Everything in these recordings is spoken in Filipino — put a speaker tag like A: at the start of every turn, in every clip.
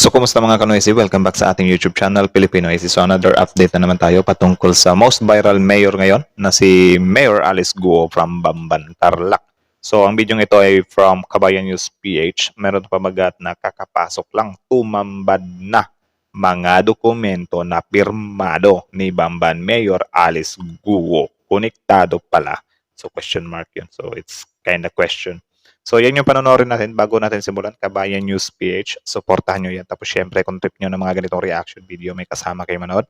A: So, kumusta mga kanoisi? Welcome back sa ating YouTube channel, Filipino Easy. So, another update na naman tayo patungkol sa most viral mayor ngayon na si Mayor Alice Guo from Bamban, Tarlac. So, ang video ito ay from Kabayan News PH. Meron pamagat na kakapasok lang, tumambad na mga dokumento na pirmado ni Bamban Mayor Alice Guo. Konektado pala. So, question mark yun. So, it's kind of question. So, yan yung panonorin natin bago natin simulan. Kabayan News PH. Supportahan nyo yan. Tapos, syempre, kung trip nyo ng mga ganitong reaction video, may kasama kayo manood.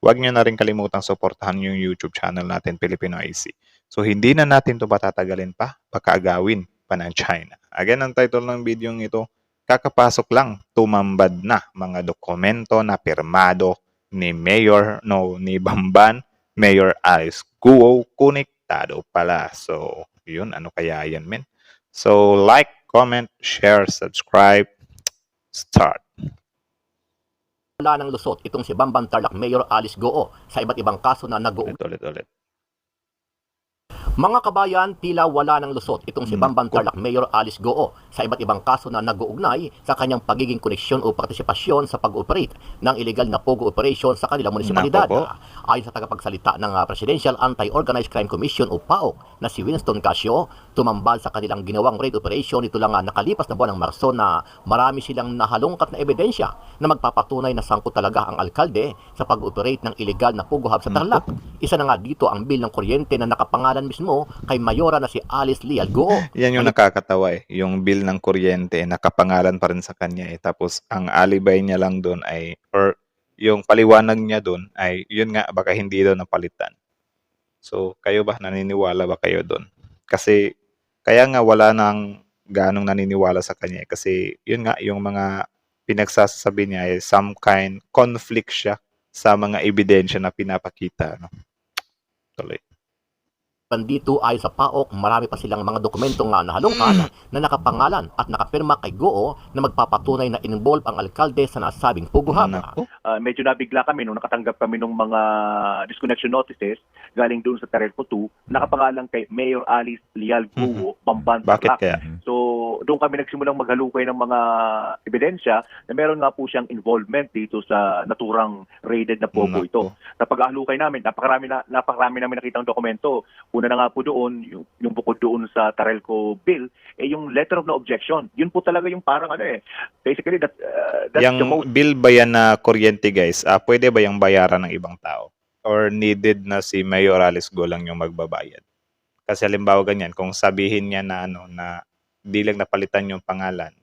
A: Huwag nyo na rin kalimutang supportahan yung YouTube channel natin, Filipino IC. So, hindi na natin ito patatagalin pa. Baka agawin pa ng China. Again, ang title ng video ito, kakapasok lang, tumambad na mga dokumento na pirmado ni ni Bamban, Mayor Alice Guo, konektado pala. So, yun, ano kaya yan, men? So, like, comment, share, subscribe, start.
B: Wala ng lusot itong si Bamban Tarlac Mayor Alice Guo sa iba't ibang kaso na
A: Ulit.
B: Mga kabayan, tila wala ng lusot itong si Bamban Tarlac Mayor Alice Guo sa iba't ibang kaso na nag-uugnay sa kanyang pagiging koneksyon o partisipasyon sa pag-operate ng illegal na pogo operation sa kanilang munisipalidad. Ayon sa tagapagsalita ng Presidential Anti-Organized Crime Commission o PAOK na si Winston Casio, tumambal sa kanilang ginawang raid operation ito lang nakalipas na buwan ng Marso na marami silang nahalungkat na ebidensya na magpapatunay na sangkot talaga ang alkalde sa pag-operate ng illegal na pogo hub sa Tarlac. Isa na nga dito ang bill ng kuryente na nakapangalan mismo kay Mayora na si Alice Leal Guo.
A: Yan yung nakakatawa eh. Yung bill ng kuryente, nakapangalan pa rin sa kanya eh. Tapos ang alibay niya lang doon ay, or yung paliwanag niya doon ay, yun nga, baka hindi daw napalitan. So, kayo ba? Naniniwala ba kayo doon? Kasi, kaya nga wala nang ganong naniniwala sa kanya eh. Kasi, yun nga, yung mga pinagsasabi niya ay some kind conflict siya sa mga ebidensya na pinapakita. No? Tuloy.
B: Dito ay sa PAOK, marami pa silang mga dokumentong nahalungkat na nakapangalan at nakapirma kay Guo na magpapatunay na involved ang alkalde sa nasabing pogo hub.
C: Medyo nabigla kami nung nakatanggap kami ng mga disconnection notices galing doon sa Tarelco 2, nakapangalan kay Mayor Alice Leal Guo, Bamban
A: Bakit
C: Tarlac.
A: kaya?
C: So doon kami nagsimulang maghalukay ng mga ebidensya na meron nga po siyang involvement dito sa naturang raided na pogo ito. Sa pag-ahalukay namin, napakarami namin nakitang dokumento. Una na nga po doon, yung bukod doon sa Tarelco bill, yung letter of no objection. Yun po talaga yung parang basically that's
A: yung
C: the most...
A: bill ba yan na kuryente guys, pwede ba yung bayaran ng ibang tao? Or needed na si Mayor Alice Guo lang yung magbabayad? Kasi halimbawa ganyan, kung sabihin niya na na di lang napalitan yung pangalan,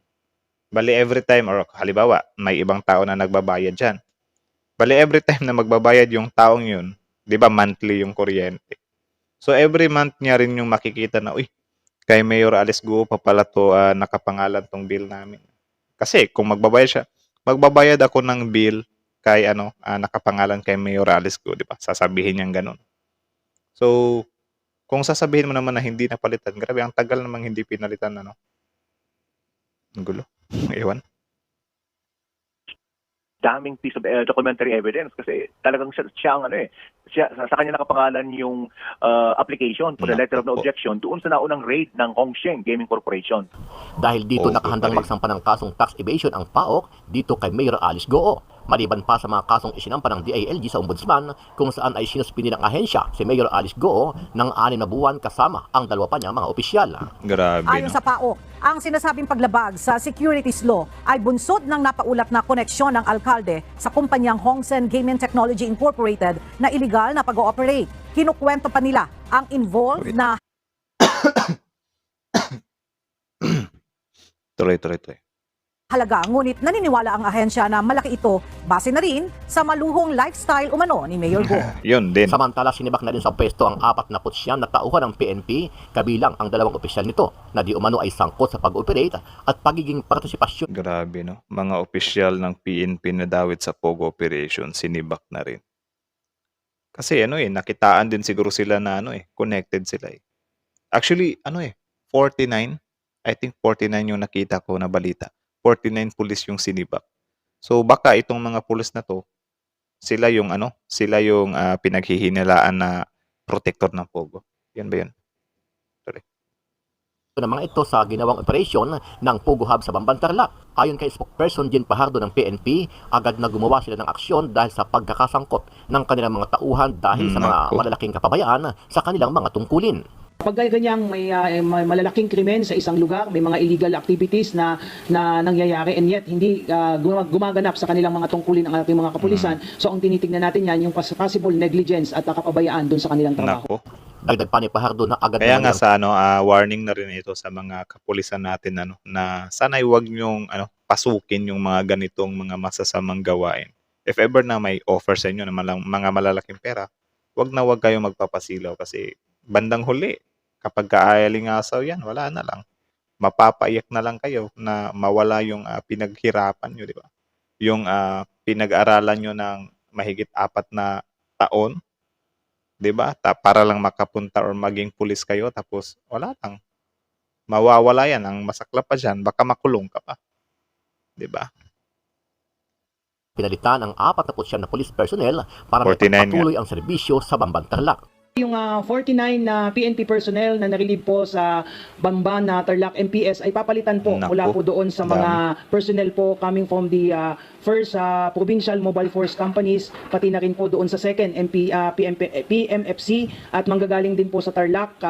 A: bali every time, or halimbawa, may ibang tao na nagbabayad dyan. Bali every time na magbabayad yung taong yun, di ba monthly yung kuryente? So every month niya rin yung makikita na, uy, kay Mayor Alice Guo pa pala to nakapangalan tong bill namin. Kasi kung magbabayad ako ng bill kay nakapangalan kay Mayor Alice Guo, di ba? Sasabihin niyang ganun. So, kung sasabihin mo naman na hindi napalitan, grabe, ang tagal namang hindi pinalitan, Ang gulo. Ewan.
C: Daming piece of documentary evidence kasi talagang siya sa kanya nakapangalan yung application for the letter of no objection doon sa naunang raid ng Hongsheng Gaming Corporation.
B: Dahil dito nakahandang magsampa ng kasong tax evasion ang PAOK dito kay Mayor Alice Guo. Maliban pa sa mga kasong isinampa ng DILG sa Ombudsman kung saan ay sinuspindi ng ahensya si Mayor Alice Guo ng 6 na buwan kasama ang dalawa pa niyang mga opisyal.
A: Grabe,
D: Ayon sa PAOK, ang sinasabing paglabag sa securities law ay bunsod ng napaulat na koneksyon ng alkalde sa kumpanyang Hongsheng Gaming Technology Incorporated na illegal na pag-ooperate. Kinukwento pa nila ang involved na
A: Tuloy.
D: halaga, ngunit naniniwala ang ahensya na malaki ito base na rin sa maluhong lifestyle umano ni Mayor Guo.
A: Yun din.
B: Samantala, sinibak na din sa pwesto ang 49 na tauhan ng PNP, kabilang ang 2 opisyal nito na di umano ay sangkot sa pag-operate at pagiging partisipasyon.
A: Grabe, no? Mga opisyal ng PNP na dawit sa pogo operation, sinibak na rin. Kasi nakitaan din siguro sila na connected sila eh. Actually, 49, I think 49 yung nakita ko na balita. 49 pulis yung sinibak. So baka itong mga pulis na to, sila yung pinaghihinalaan na protector ng pogo. Yan ba yun? Sorry.
B: ng mga ito sa ginawang operasyon ng Pogo Hub sa Bamban Tarlac. Ayon kay spokesperson Jean Fajardo ng PNP, agad na gumawa sila ng aksyon dahil sa pagkakasangkot ng kanilang mga tauhan dahil sa mga
A: Nako.
B: malalaking kapabayaan sa kanilang mga tungkulin.
E: Pag ganyang may malalaking krimen sa isang lugar, may mga illegal activities na nangyayari and yet hindi gumaganap sa kanilang mga tungkulin ang ating mga kapulisan. So ang tinitingnan natin yan yung possible negligence at kapabayaan doon sa kanilang trabaho.
A: Nako.
B: Dagdag pa ni Fajardo na agad
A: Kaya
B: na
A: nga sa warning na rin ito sa mga kapulisan natin na sana'y wag niyong pasukin yung mga ganitong mga masasamang gawain. If ever na may offer sa inyo ng mga malalaking pera, wag kayong magpapasilaw kasi bandang huli kapag kaalingasaw yan, wala na lang. Mapapaiyak na lang kayo na mawala yung pinaghirapan nyo, di ba? Yung pinag-aralan nyo ng mahigit 4 na taon, 'di ba? Para lang makapunta or maging pulis kayo tapos wala lang. Mawawala yan. Ang masaklap pa diyan, baka makulong ka pa. 'Di ba?
B: pinalitan ang 49 na police personnel para
A: 49
B: patuloy ang serbisyo sa Bamban Tarlac.
E: Yung 49 na PNP personnel na narilib po sa Bamban na Tarlac MPS ay papalitan po
A: Naku,
E: mula po doon sa mga personnel po coming from the first provincial mobile force companies, pati na rin po doon sa second PMFC at manggagaling din po sa Tarlac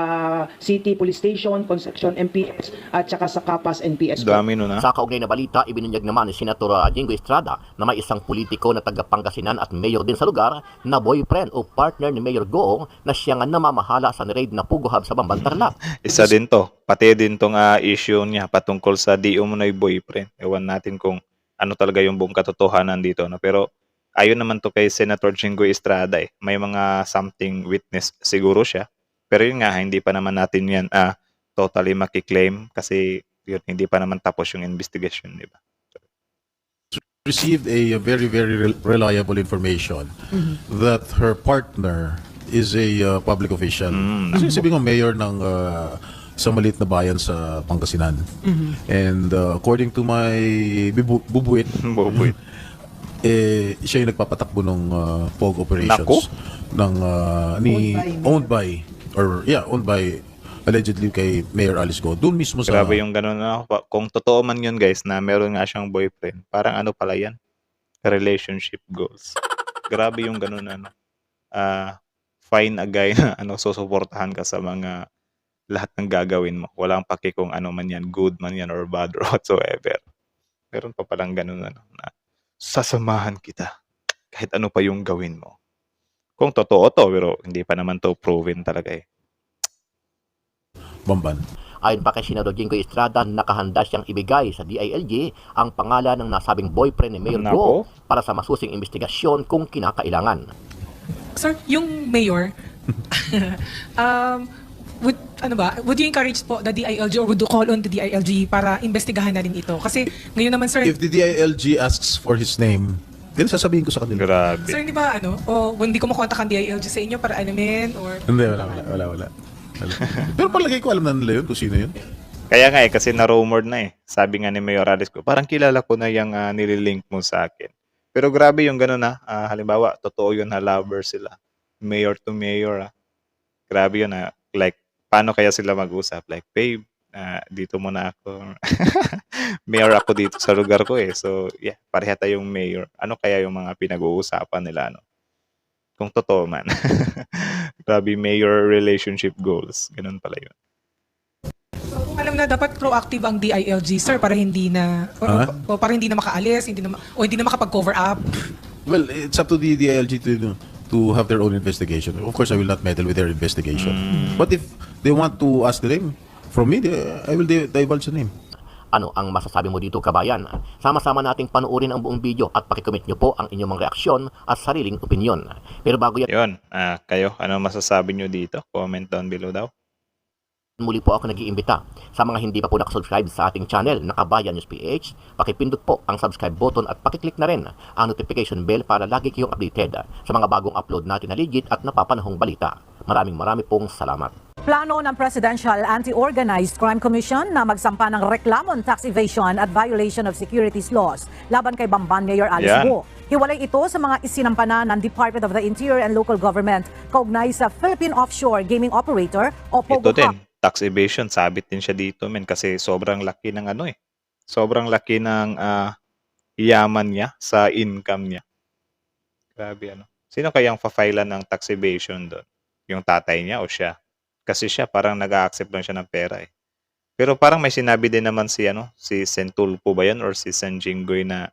E: City Police Station, Concepcion MPS at saka sa Capas NPS po.
A: Dami nun
B: Sa kaugnay na balita, ibinunyag naman ni Senator Jingo Estrada na may isang politiko na taga Pangasinan at mayor din sa lugar na boyfriend o partner ni Mayor Goong na siya nga namamahala sa niraid na Pogo Hub sa Bamban Tarlac.
A: Isa din to. Pati din tong issue niya patungkol sa di umano'y boyfriend. Ewan natin kung ano talaga yung buong katotohanan dito. No? Pero ayon naman to kay Senator Jingo Estrada. May mga something witness siguro siya. Pero yun nga, hindi pa naman natin yan totally makiklaim kasi yun, hindi pa naman tapos yung investigation, di ba?
F: Received a very, very reliable information that her partner is a public official. Kasi sabi ko, mayor ng isang maliit na bayan sa Pangasinan. And according to my bubuit,
A: Boboy.
F: siya yung nagpapatakbo ng POG operations.
A: Nako.
F: Ng, owned by allegedly kay Mayor Alice Go. Doon mismo sa...
A: Grabe yung ganun na. Kung totoo man yun guys na meron nga siyang boyfriend, parang ano pala yan? Relationship goals. Grabe yung ganun find a guy na susuportahan ka sa mga lahat ng gagawin mo. Walang paki kung ano man yan, good man yan or bad or whatsoever. Meron pa palang ganun na sasamahan kita kahit ano pa yung gawin mo. Kung totoo to, pero hindi pa naman to proven talaga eh.
F: Bamban.
B: Ayon pa kay Senador Jingo Estrada, nakahanda siyang ibigay sa DILG ang pangalan ng nasabing boyfriend ni Mayor
A: Nako.
B: Go para sa masusing investigasyon kung kinakailangan.
G: Sir, yung mayor, would you encourage po the DILG or would you call on the DILG para investigahan na rin ito? Kasi ngayon naman, sir,
F: If the DILG asks for his name, then sasabihin ko sa kanila.
A: Grabe.
G: sir, di ba, hindi ko makontak ang DILG sa inyo para alamin or...
F: Hindi, wala. Pero palagay ko alam na nila yun kung sino yun.
A: Kaya nga kasi na-rumored na eh. Sabi nga ni Mayor Alice ko, parang kilala ko na yung nililink mo sa akin. Pero grabe yung gano'n halimbawa, totoo yun na lover sila. Mayor to mayor Grabe yun like, paano kaya sila mag-usap? Like, babe, dito muna ako. Mayor ako dito sa lugar ko eh. So, yeah, pareha tayong mayor. Ano kaya yung mga pinag-uusapan nila, Kung totoo man. Grabe, mayor relationship goals. Ganun pala yun.
G: Alam na dapat proactive ang DILG, sir, para hindi na para hindi na makaalis, hindi na makapag-cover up.
F: Well, it's up to the DILG to have their own investigation. Of course, I will not meddle with their investigation. But if they want to ask the name from me, I will divulge the name.
B: Ano ang masasabi mo dito, kabayan? Sama-sama nating panuorin ang buong video at pakikomment nyo po ang inyong mga reaksyon at sariling opinyon. Pero bago yan,
A: Yun, kayo, ano masasabi nyo dito? Comment down below daw.
B: muli po ako nag-iimbita sa mga hindi pa po nakasubscribe sa ating channel na Kabayan News PH. Pakipindot po ang subscribe button at pakiclick na rin ang notification bell para lagi kayong updated sa mga bagong upload natin na legit at napapanahong balita. Marami pong salamat.
D: Plano ng Presidential Anti-Organized Crime Commission na magsampa ng reklamon tax evasion at violation of securities laws laban kay Bamban Mayor Alice
A: Yan.
D: Go. Hiwalay ito sa mga isinampana ng Department of the Interior and Local Government kaugnay sa Philippine Offshore Gaming Operator o
A: Ito
D: POGO
A: din.
D: Hub
A: tax evasion, sabit din siya dito men kasi sobrang laki ng ano eh. Sobrang laki ng yaman niya sa income niya. Grabe ano. Sino kayang fa-file ng tax evasion doon? Yung tatay niya o siya? Kasi siya parang nag-a-accept lang siya ng pera eh. Pero parang may sinabi din naman si ano, si Sentulpo ba 'yan or si San Jinggoy na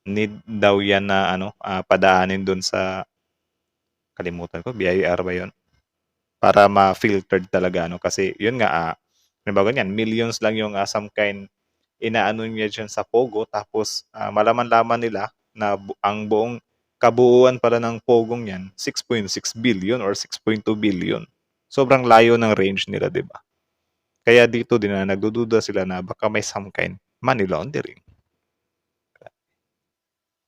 A: need daw yan na ano, padaanin doon sa kalimutan ko, BIR ba 'yon? Para ma-filtered talaga ano kasi yun nga halimbawa ganyan, millions lang yung some kind inaano niya diyan sa Pogo tapos malaman-laman nila na ang buong kabuuan pala ng Pogong yan 6.6 billion or 6.2 billion. Sobrang layo ng range nila, 'di ba? Kaya dito din na nagdududa sila na baka may some kind money laundering.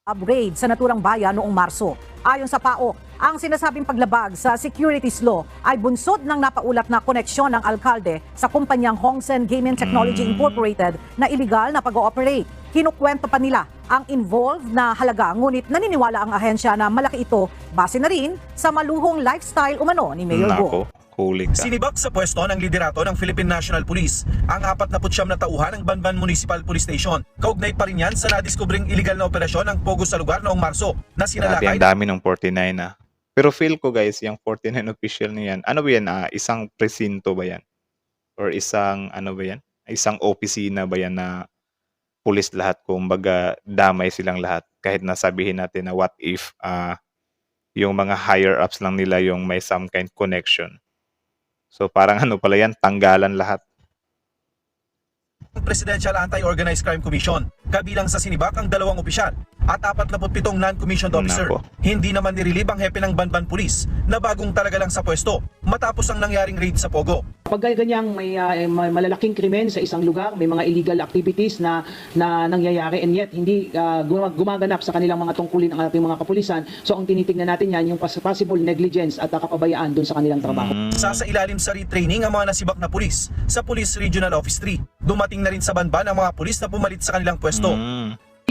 D: Upgrade sa naturang bayan noong Marso. Ayon sa PAO, ang sinasabing paglabag sa securities law ay bunsod ng napaulat na koneksyon ng alkalde sa kumpanyang Hongsen Gaming Technology Incorporated na iligal na pag-ooperate. Kinukwento pa nila ang involved na halaga, ngunit naniniwala ang ahensya na malaki ito base na rin sa maluhong lifestyle umano ni Mayor Go.
A: Nako, huli ka.
H: Sinibak sa pwesto ng liderato ng Philippine National Police ang 49 na tauhan ng Banban Municipal Police Station. Kaugnay pa rin yan sa nadiskubring illegal na operasyon ng Pogo sa lugar noong Marso na
A: Grabe,
H: sinalakay.
A: ang dami ng 49 na. Pero feel ko guys, yung 49 official na yan, ano ba yan? Isang presinto ba yan? Or isang, ano ba yan? Isang opisina ba yan na pulis lahat? Kumbaga, damay silang lahat. Kahit nasabihin natin na what if yung mga higher ups lang nila yung may some kind connection. So parang ano pala yan, tanggalan lahat.
H: Presidential Anti-Organized Crime Commission. Kabilang sa sinibak ang 2 opisyal at 47 non-commissioned officer.
A: Nako.
H: Hindi naman nirilib ang hepe ng Banban Police na bagong talaga lang sa pwesto matapos ang nangyaring raid sa Pogo.
E: Pag ganyang may malalaking krimen sa isang lugar, may mga illegal activities na nangyayari and yet hindi gumaganap sa kanilang mga tungkulin ang ating mga kapulisan. So ang tinitingnan natin yan yung possible negligence at kapabayaan dun sa kanilang trabaho.
H: Sa ilalim sa retraining ang mga nasibak na pulis sa Police Regional Office 3. Dumating na rin sa Banban ang mga pulis na pumalit sa kanilang pwesto.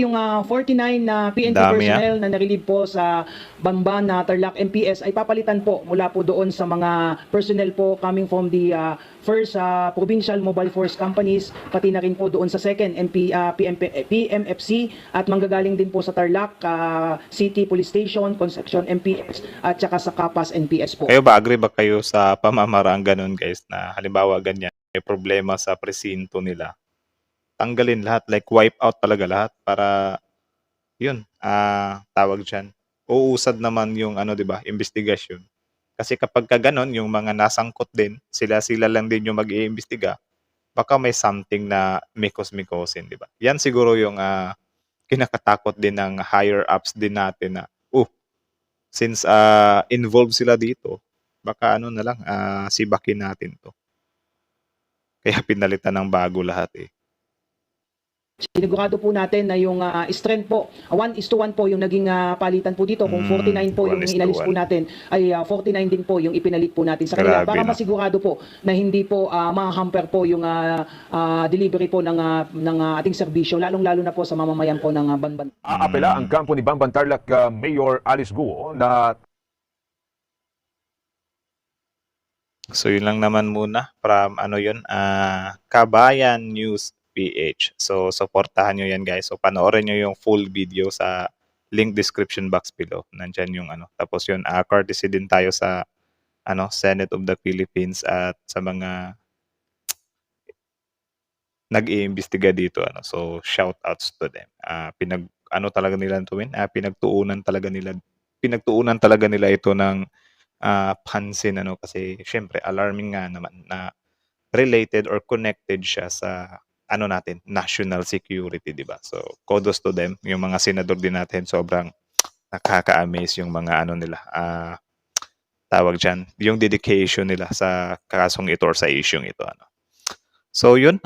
E: Yung 49 na PNP
A: Dami,
E: personnel na narilib po sa Bamban na Tarlac MPS ay papalitan po mula po doon sa mga personnel po coming from the first provincial mobile force companies, pati na rin po doon sa second PMFC at manggagaling din po sa Tarlac City Police Station, Concepcion MPS at saka sa Capas NPS po.
A: Kayo ba, agree ba kayo sa pamamaraan ganun guys na halimbawa ganyan, may problema sa presinto nila? Tanggalin lahat, like wipe out talaga lahat para yun, tawag dyan. Uusad naman yung ano, 'di ba, investigasyon. Kasi kapag ka ganon, yung mga nasangkot din, sila lang din yung mag-iimbestiga, baka may something na mikos-mikosin, 'di ba? Yan siguro yung kinakatakot din ng higher ups din natin na since involved sila dito, baka ano na lang, sibakin natin 'to. Kaya pinalitan ng bago lahat eh.
E: Sinigurado po natin na yung strength po, 1:1 po yung naging palitan po dito. Kung 49 po yung
A: 1:1.
E: inalis po natin, ay 49 din po yung ipinalit po natin sa kanila.
A: Grabe,
E: Para
A: no?
E: masigurado po na hindi po ma-hamper po yung delivery po ng ating serbisyo, lalong-lalo na po sa mamamayan po ng Banban.
I: Aapela ang kampo ni Bamban Tarlac Mayor Alice Guo na
A: So yun lang naman muna from ano yun, Kabayan News PH. So supportahan nyo yan guys. So panoorin nyo yung full video sa link description box below. Nandyan yung ano. Tapos yun, courtesy din tayo sa ano, Senate of the Philippines at sa mga nag-iimbestiga dito. Ano. So shout outs to them. Ano talaga nila ito, pinagtuunan talaga nila ito ng pansin ano kasi syempre alarming nga naman na related or connected siya sa ano natin, national security, di ba? So kudos to them, yung mga senador din natin sobrang nakaka-amaze yung mga ano nila, tawag dyan, yung dedication nila sa kasong ito or sa isyung ito. Ano. So yun,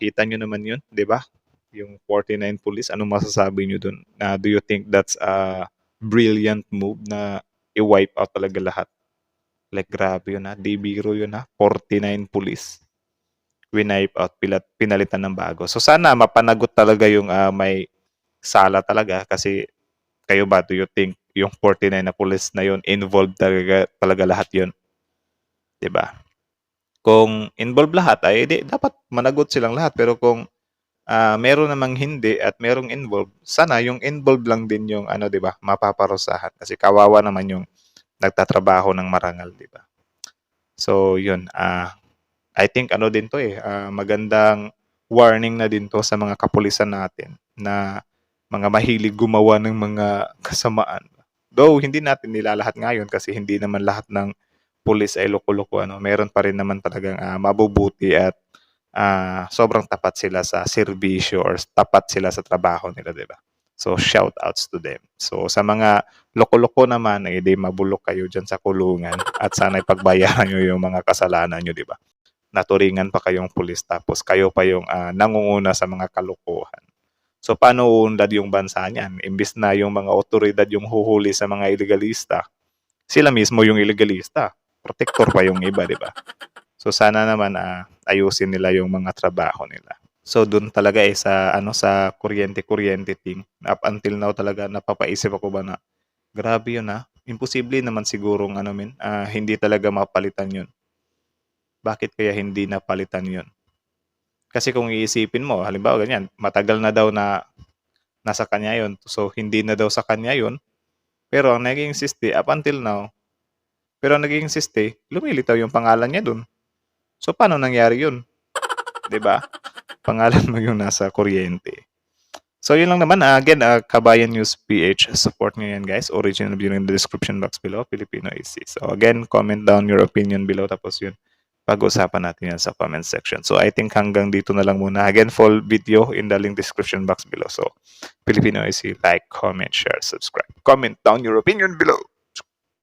A: kita nyo naman yun, di ba? Yung 49 police, anong masasabi nyo dun? Do you think that's a brilliant move na i-wipe out talaga lahat? Like grabe yun di biro yun 49 police. Winipe out, pinalitan ng bago. So sana mapanagot talaga yung may sala talaga kasi kayo ba, do you think yung 49 na police na yun involved talaga lahat yun? 'Di ba? Kung involved lahat ay di, dapat managot silang lahat. Pero kung meron namang hindi at merong involved, sana yung involved lang din yung ano, 'di ba, mapaparusahan kasi kawawa naman yung nagtatrabaho ng marangal, 'di ba? So, yun, I think ano din 'to magandang warning na din 'to sa mga kapulisan natin na mga mahilig gumawa ng mga kasamaan. Though hindi natin nilalahat ngayon kasi hindi naman lahat ng pulis ay loko-loko, ano. Meron pa rin naman talagang mabubuti at sobrang tapat sila sa serbisyo or tapat sila sa trabaho nila, 'di ba? So shout outs to them. So sa mga loko-loko naman ay di mabulok kayo diyan sa kulungan at sana ipagbayaran niyo yung mga kasalanan niyo, 'di ba? Naturingan pa kayong pulis tapos kayo pa yung nangunguna sa mga kalokohan. So paano uunlad yung bansa niyan? Imbis na yung mga otoridad yung huhuli sa mga illegalista, sila mismo yung illegalista. Protector pa yung iba, 'di ba? So sana naman ayusin nila yung mga trabaho nila. So doon talaga sa kuryente thing. Up until now talaga napapaisip ako ba na grabe yun Imposible naman sigurong hindi talaga mapalitan yun. Bakit kaya hindi napalitan yun? Kasi kung iisipin mo, halimbawa ganyan, matagal na daw na nasa kanya yun. So hindi na daw sa kanya yun. Pero ang naging siste up until now, pero ang naging siste, lumilitaw yung pangalan niya dun. So, paano nangyari yun? 'Di ba? Pangalan mo yung nasa kuryente. So, yun lang naman. Again, Kabayan News PH. Support nyo yan, guys. Original video in the description box below. Filipino AC. So, again, comment down your opinion below. Tapos yun, pag-usapan natin yan sa comment section. So, I think hanggang dito na lang muna. Again, full video in the link description box below. So, Filipino AC. Like, comment, share, subscribe. Comment down your opinion below.